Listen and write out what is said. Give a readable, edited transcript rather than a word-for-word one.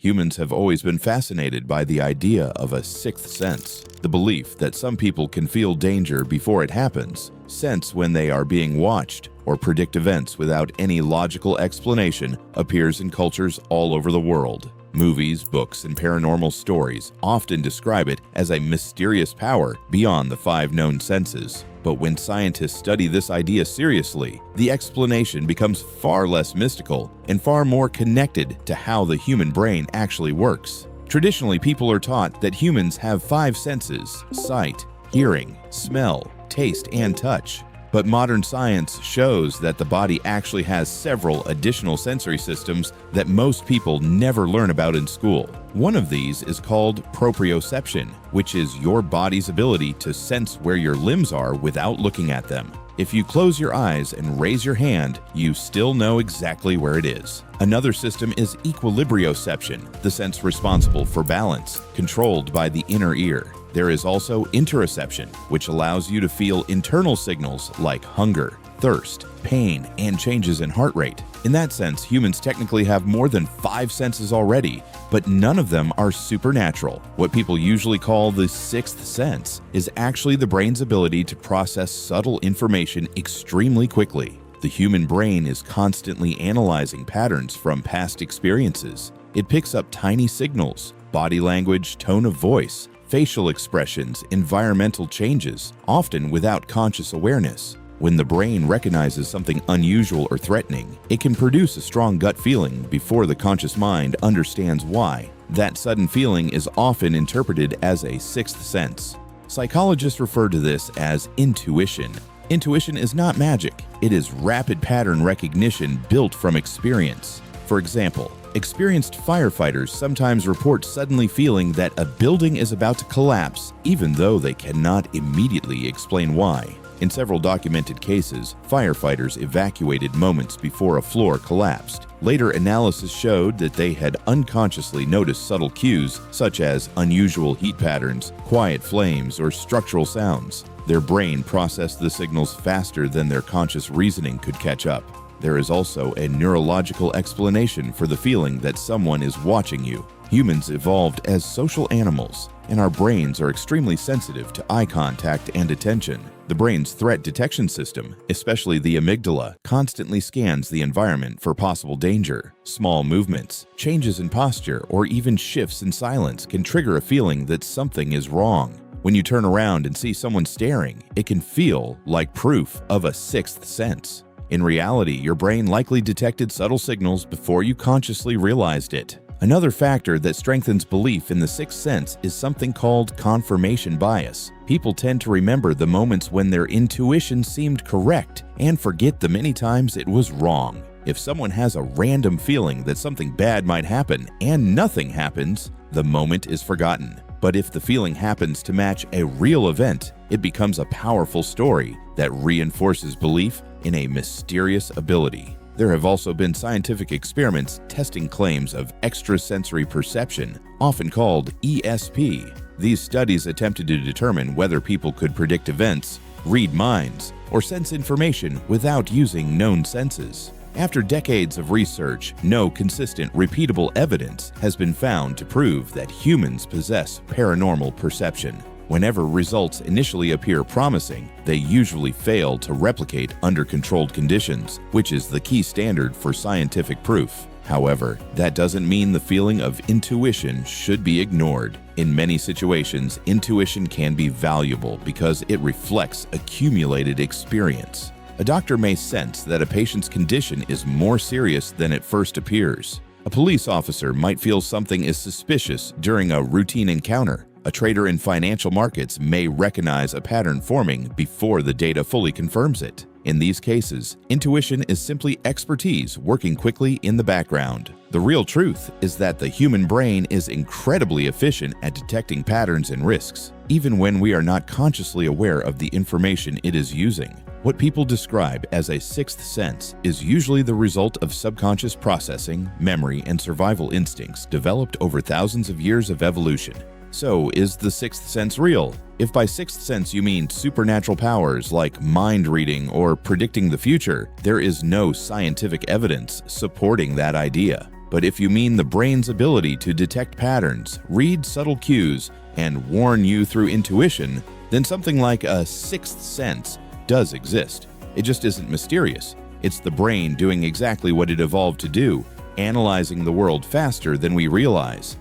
Humans have always been fascinated by the idea of a sixth sense, the belief that some people can feel danger before it happens, sense when they are being watched, or predict events without any logical explanation appears in cultures all over the world. Movies, books, and paranormal stories often describe it as a mysterious power beyond the five known senses. But when scientists study this idea seriously, the explanation becomes far less mystical and far more connected to how the human brain actually works. Traditionally, people are taught that humans have five senses: sight, hearing, smell, taste, and touch. But modern science shows that the body actually has several additional sensory systems that most people never learn about in school. One of these is called proprioception, which is your body's ability to sense where your limbs are without looking at them. If you close your eyes and raise your hand, you still know exactly where it is. Another system is equilibrioception, the sense responsible for balance, controlled by the inner ear. There is also interoception, which allows you to feel internal signals like hunger, thirst, pain, and changes in heart rate. In that sense, humans technically have more than five senses already, but none of them are supernatural. What people usually call the sixth sense is actually the brain's ability to process subtle information extremely quickly. The human brain is constantly analyzing patterns from past experiences. It picks up tiny signals, body language, tone of voice, facial expressions, environmental changes, often without conscious awareness. When the brain recognizes something unusual or threatening, it can produce a strong gut feeling before the conscious mind understands why. That sudden feeling is often interpreted as a sixth sense. Psychologists refer to this as intuition. Intuition is not magic. It is rapid pattern recognition built from experience. For example, experienced firefighters sometimes report suddenly feeling that a building is about to collapse, even though they cannot immediately explain why. In several documented cases, firefighters evacuated moments before a floor collapsed. Later analysis showed that they had unconsciously noticed subtle cues such as unusual heat patterns, quiet flames, or structural sounds. Their brain processed the signals faster than their conscious reasoning could catch up. There is also a neurological explanation for the feeling that someone is watching you. Humans evolved as social animals, and our brains are extremely sensitive to eye contact and attention. The brain's threat detection system, especially the amygdala, constantly scans the environment for possible danger. Small movements, changes in posture, or even shifts in silence can trigger a feeling that something is wrong. When you turn around and see someone staring, it can feel like proof of a sixth sense. In reality, your brain likely detected subtle signals before you consciously realized it. Another factor that strengthens belief in the sixth sense is something called confirmation bias. People tend to remember the moments when their intuition seemed correct and forget the many times it was wrong. If someone has a random feeling that something bad might happen and nothing happens, the moment is forgotten. But if the feeling happens to match a real event, it becomes a powerful story that reinforces belief in a mysterious ability. There have also been scientific experiments testing claims of extrasensory perception, often called ESP. These studies attempted to determine whether people could predict events, read minds, or sense information without using known senses. After decades of research, no consistent, repeatable evidence has been found to prove that humans possess paranormal perception. Whenever results initially appear promising, they usually fail to replicate under controlled conditions, which is the key standard for scientific proof. However, that doesn't mean the feeling of intuition should be ignored. In many situations, intuition can be valuable because it reflects accumulated experience. A doctor may sense that a patient's condition is more serious than it first appears. A police officer might feel something is suspicious during a routine encounter. A trader in financial markets may recognize a pattern forming before the data fully confirms it. In these cases, intuition is simply expertise working quickly in the background. The real truth is that the human brain is incredibly efficient at detecting patterns and risks, even when we are not consciously aware of the information it is using. What people describe as a sixth sense is usually the result of subconscious processing, memory, and survival instincts developed over thousands of years of evolution. So, is the sixth sense real? If by sixth sense you mean supernatural powers like mind reading or predicting the future, there is no scientific evidence supporting that idea. But if you mean the brain's ability to detect patterns, read subtle cues, and warn you through intuition, then something like a sixth sense does exist. It just isn't mysterious. It's the brain doing exactly what it evolved to do, analyzing the world faster than we realize.